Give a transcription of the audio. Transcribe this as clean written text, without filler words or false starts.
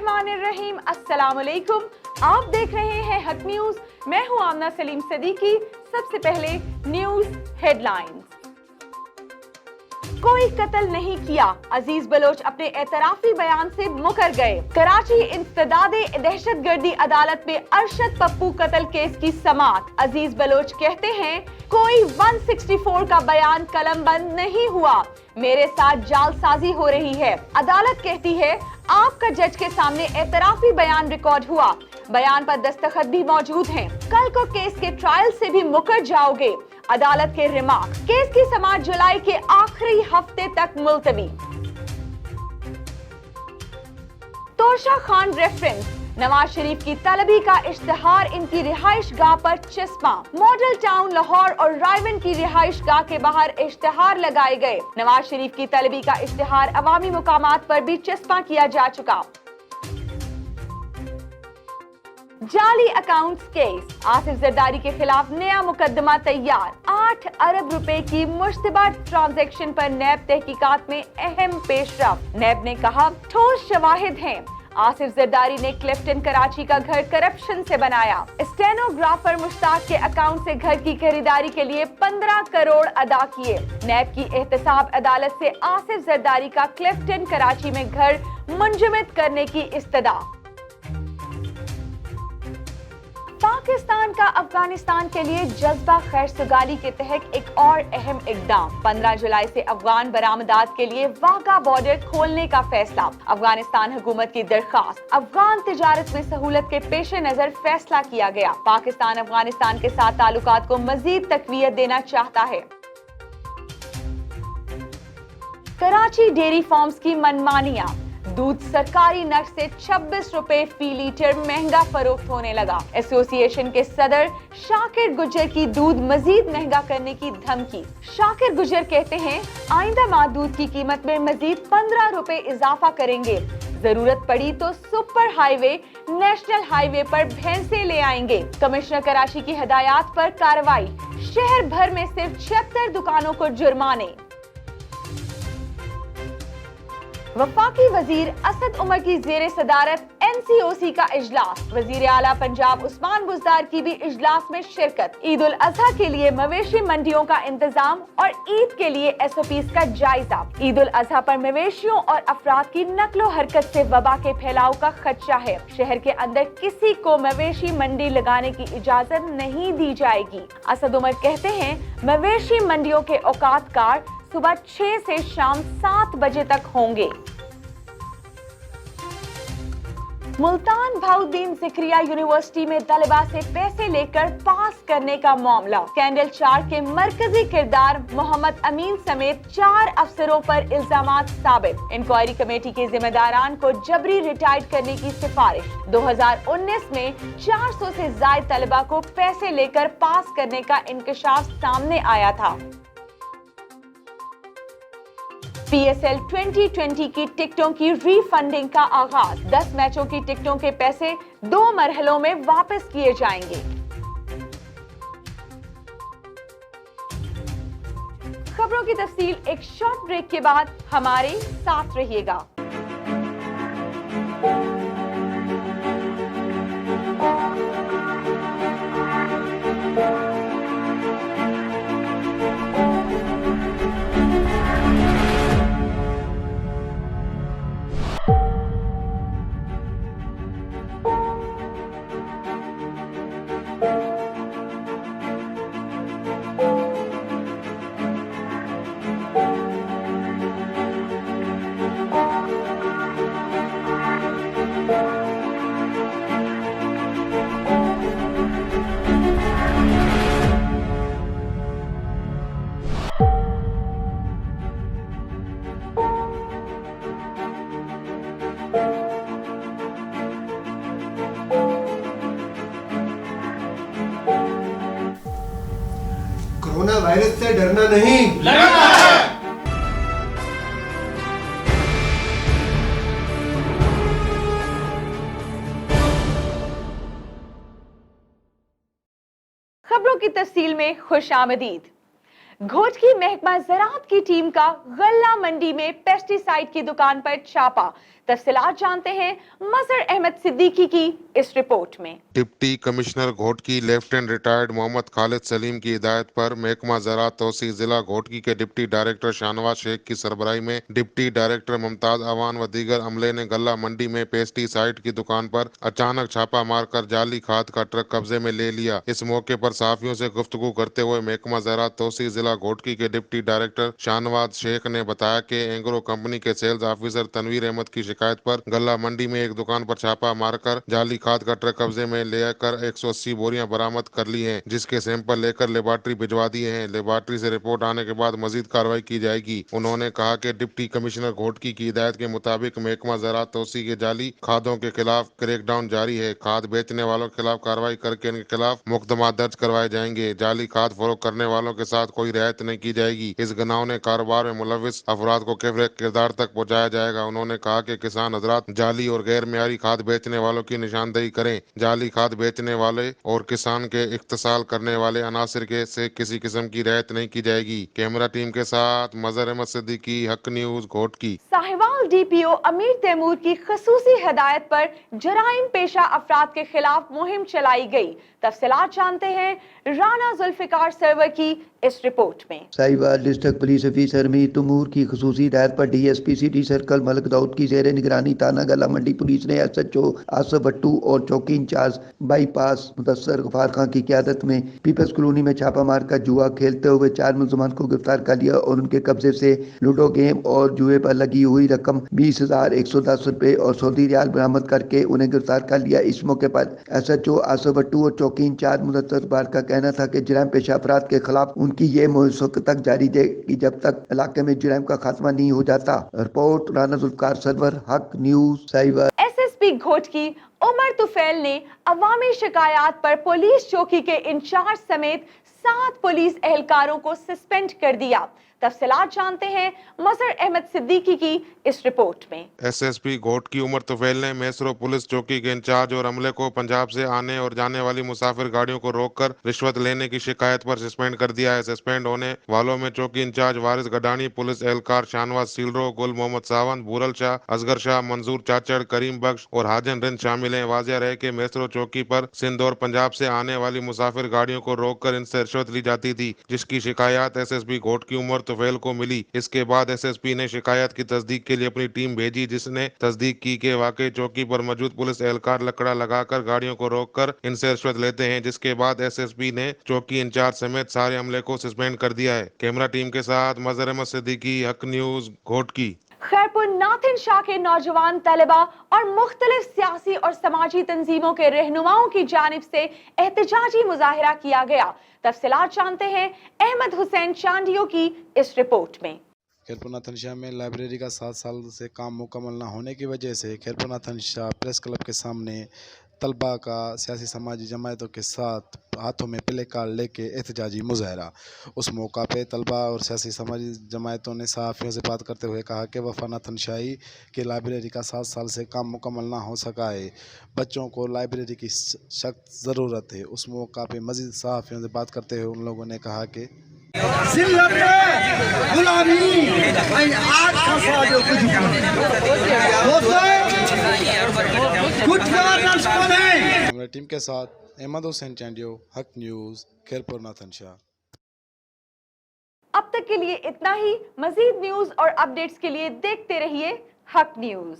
बिस्मिल्लाहिर्रहमानिर्रहीम। अस्सलाम वालेकुम। आप देख रहे हैं हक न्यूज। मैं हूं आमना सलीम सदीकी। सबसे पहले न्यूज हेडलाइंस। कोई कत्ल नहीं किया, अजीज बलोच अपने एतराफी बयान से मुकर गए। कराची इंसदादे दहशतगर्दी अदालत में अरशद पप्पू कत्ल केस की समाअत। अजीज बलोच कहते हैं कोई 164 का बयान कलमबंद नहीं हुआ, मेरे साथ जालसाजी हो रही है। अदालत कहती है आपका जज के सामने एतराफी बयान रिकॉर्ड हुआ, बयान पर दस्तखत भी मौजूद हैं। कल को केस के ट्रायल से भी मुकर जाओगे। अदालत के रिमार्क्स। केस की समाअत जुलाई के आखिरी हफ्ते तक मुलतवी। तोशा खान रेफरेंस। नवाज शरीफ की तलबी का इश्तिहार इनकी रिहाइश गाह पर चस्पा। मॉडल टाउन लाहौर और रायवन की रिहाइश गाह के बाहर इश्तिहार लगाए गए। नवाज शरीफ की तलबी का इश्तिहार अवामी मुकामात पर भी चस्पा किया जा चुका। जाली अकाउंट्स केस। आसिफ जरदारी के खिलाफ नया मुकदमा तैयार। 8 अरब रुपए की मुश्तबा ट्रांजैक्शन पर नैब तहकीकात में अहम पेशरफ। नैब ने कहा ठोस शवाहिद हैं। आसिफ जरदारी ने क्लिफ्टन कराची का घर करप्शन से बनाया। स्टेनोग्राफर मुश्ताक के अकाउंट से घर की खरीदारी के लिए 15 करोड़ अदा किए। नैब की एहतसाब अदालत से आसिफ जरदारी का क्लिफ्टन कराची में घर मुंजमद करने की इस्तदा। पाकिस्तान का अफगानिस्तान के लिए जज्बा खैरसगाली के तहत एक और अहम इकदाम। 15 जुलाई से अफगान बरामदात के लिए वाघा बॉर्डर खोलने का फैसला। अफगानिस्तान हुकूमत की दरखास्त। अफगान तिजारत में सहूलत के पेश नजर फैसला किया गया। पाकिस्तान अफगानिस्तान के साथ ताल्लुकात को मजीद तकवीयत देना चाहता है। कराची डेयरी फार्म्स की मनमानियां। दूध सरकारी नर्ख से 26 रुपए फी लीटर महंगा फरोख्त होने लगा। एसोसिएशन के सदर शाकिर गुजर की दूध मजीद महंगा करने की धमकी। शाकिर गुजर कहते हैं आइंदा माह दूध की कीमत में मजीद 15 रुपए इजाफा करेंगे। जरूरत पड़ी तो सुपर हाईवे, नेशनल हाईवे पर भैंसे ले आएंगे। कमिश्नर कराची की हिदायत पर कार्रवाई। शहर भर में सिर्फ 76 दुकानों को जुर्माने। वफाकी वजीर असद उमर की जेर सदारत NCOC का इजलास। वजीर आला पंजाब उस्मान बुज़दार की भी इजलास में शिरकत। ईद उल अजहा के लिए मवेशी मंडियों का इंतजाम और ईद के लिए SOPs का जायजा। ईद उल अजहा पर मवेशियों और अफराद की नकलो हरकत से वबा के फैलाव का खदशा है। शहर के अंदर किसी को मवेशी मंडी लगाने की इजाजत नहीं दी जाएगी। असद उमर कहते हैं मवेशी मंडियों के औकात कार सुबह 6 से शाम 7 बजे तक होंगे। मुल्तान भाउद्दीन ज़िक्रिया यूनिवर्सिटी में तलबा से पैसे लेकर पास करने का मामला। स्कैंडल 4 के मरकजी किरदार मोहम्मद अमीन समेत 4 अफसरों पर इल्जामात साबित। इंक्वायरी कमेटी के जिम्मेदारान को जबरी रिटायर्ड करने की सिफारिश। 2019 में 400 से ज्यादा तलबा को पैसे लेकर पास करने का इंकशाफ सामने आया था। PSL 2020 की टिकटों की रीफंडिंग का आगाज। 10 मैचों की टिकटों के पैसे 2 मरहलों में वापस किए जाएंगे। खबरों की तफसील एक शॉर्ट ब्रेक के बाद। हमारे साथ रहिएगा। कोरोना वायरस से डरना नहीं, लड़ना है। खबरों की तफसील में खुश आमदीद। घोट की महकमा ज़राअत की टीम का गल्ला मंडी में पेस्टिसाइड की दुकान पर छापा। तफसीलात जानते हैं मजहर अहमद सिद्दीकी की इस रिपोर्ट में। Deputy commissioner Ghotki lieutenant retired Mohammad Khalid Saleem की हिदायत पर महकमा ज़राअत तौसीह जिला घोटकी के डिप्टी डायरेक्टर शाहनवाज शेख की सरबराही में डिप्टी डायरेक्टर मुमताज अवान व दीगर अमले ने गल्ला मंडी में पेस्टिसाइड की दुकान पर अचानक छापा मारकर जाली खाद का ट्रक कब्जे में ले लिया। इस मौके पर सहाफियों से गुफ्तगू करते हुए महकमा ज़राअत तौसीह जिला घोटकी के डिप्टी डायरेक्टर शाहनवाज शेख ने बताया कि एंग्रो कंपनी के सेल्स ऑफिसर तनवीर अहमद की शिकायत पर गल्ला मंडी में एक दुकान पर छापा मारकर जाली खाद का ट्रक कब्जे में लेकर 180 बोरियां बरामद कर ली हैं, जिसके सैंपल लेकर लेबॉर्ट्री भिजवा दिए हैं। लेबॉर्ट्री से रिपोर्ट आने के बाद मजीद कार्रवाई की जाएगी। उन्होंने कहा कि डिप्टी कमिश्नर घोटकी की हिदायत के मुताबिक महकमा ज़राअत तौसीह के जाली खादों के खिलाफ क्रैकडाउन जारी है। खाद बेचने वालों के खिलाफ कार्रवाई करके इनके खिलाफ मुकदमा दर्ज करवाए जाएंगे। जाली खाद फरोख्त करने वालों के साथ कोई रियायत नहीं की जाएगी। इस घिनौने कारोबार में मुलविस अफराद को कैफरे किरदार तक पहुँचाया जाएगा। उन्होंने कहा कि किसान हजरात जाली और गैर मेयारी खाद बेचने वालों की निशानदेही करें। जाली खाद बेचने वाले और किसान के इख्तिसाल करने वाले अनासिर के से किसी किस्म की रियायत नहीं की जाएगी। कैमरा टीम के साथ मजहर अहमद सिद्दीकी, हक न्यूज, घोटकी। साहिवाल डीपीओ अमीर तैमूर की खसूसी हिदायत पर जराइम पेशा अफराद के खिलाफ मुहिम चलाई गई। तफसीलात जानते हैं राना जुल्फिकार सरवर की इस रिपोर्ट में। साहिवाल डिस्ट्रिक्ट पुलिस ऑफिसर अमीर तैमूर की खसूसी हिदायत पर DSP city circle Malik Daud की जेर निगरानी थाना गला मंडी पुलिस ने एसएचओ आसफ भट्टू और चौकी इंचार्ज बाईपास मुदस्सर गफार खान की क़यादत में पीपल्स कॉलोनी में छापा मारकर जुआ खेलते हुए 4 मुलजमान को गिरफ्तार कर लिया और उनके कब्जे से लूडो गेम और जुए पर लगी हुई रकम 20,110 रुपए और सऊदी रियाल बरामद करके उन्हें गिरफ्तार कर लिया। इस मौके पर एसएचओ आसफ भट्टू और चौकी इंचार्ज मुदस्सर बार का कहना था कि जराइम पेशा अफराद के खिलाफ उनकी ये मुहिम उस वक्त तक जारी रहेगी जब तक इलाके में जराइम का खात्मा नहीं हो जाता। रिपोर्ट राना जुल्फिकार सरवर, हक न्यूज, साहिवाल। एसएसपी घोटकी उमर तुफैल ने अवामी शिकायत पर पुलिस चौकी के इंचार्ज समेत 7 पुलिस एहलकारों को सस्पेंड कर दिया। तफसीलात जानते हैं मजहर अहमद सिद्दीकी की इस रिपोर्ट में। एसएसपी घोटकी उमर तुफैल ने मैसरो पुलिस चौकी के इंचार्ज और अमले को पंजाब से आने और जाने वाली मुसाफिर गाड़ियों को रोककर रिश्वत लेने की शिकायत पर सस्पेंड कर दिया है। सस्पेंड होने वालों में चौकी इंचार्ज वारिस गडानी, पुलिस एहलकार शाहनवाज सीलरो, गुल मोहम्मद सावन, बूरल शाह, असगर शाह, मंजूर चाचड़, करीम बख्श और हाजन रिंद शामिल हैं। वाजिया रहे कि मैसरो चौकी पर सिंध और पंजाब से आने वाली मुसाफिर गाड़ियों को रोककर इनसे रिश्वत ली जाती थी, जिसकी शिकायत एसएसपी घोटकी उमर तुफैल को मिली। इसके बाद एसएसपी ने शिकायत की तस्दीक के लिए अपनी टीम भेजी, जिसने तस्दीक की कि वाकई चौकी पर मौजूद पुलिस एहलकार लकड़ा लगाकर गाड़ियों को रोककर इनसे रिश्वत लेते हैं। जिसके बाद एसएसपी ने चौकी इंचार्ज समेत सारे अमले को सस्पेंड कर दिया है। कैमरा टीम के साथ मजहर अहमद सिद्दीकी, हक न्यूज, घोटकी। खैरपुर नाथिन शाह के नौजवान तलबा और मुख्तलिफ सियासी और समाजी तंजीमों के रहनुमाओं की जानिब से एहतजाजी मुजाहिरा किया गया। तफसीलात जानते हैं अहमद हुसैन चांडियों की इस रिपोर्ट में। खैरपुर नाथिन शाह में लाइब्रेरी का 7 साल से काम मुकम्मल न होने की वजह से खैरपुर नाथिन शाह प्रेस क्लब के सामने तलबा का सियासी समाजी जमायतों के साथ हाथों में प्ले कार्ड लेके एहतजाजी मुजाहरा। उस मौका पे तलबा और सियासी समाजी जमायतों ने सहाफ़ियों से बात करते हुए कहा कि वफा नाथिन शाही की लाइब्रेरी का 7 साल से काम मुकम्मल ना हो सका है, बच्चों को लाइब्रेरी की सख्त ज़रूरत है। उस मौका पे मज़ीद सहाफ़ियों से बात करते हुए उन लोगों ने कहा कि हमारी टीम के साथ अहमद हुसैन चांडियो, हक न्यूज़, खैरपुर नाथिन शाह। अब तक के लिए इतना ही। मजीद न्यूज और अपडेट्स के लिए देखते रहिए हक न्यूज।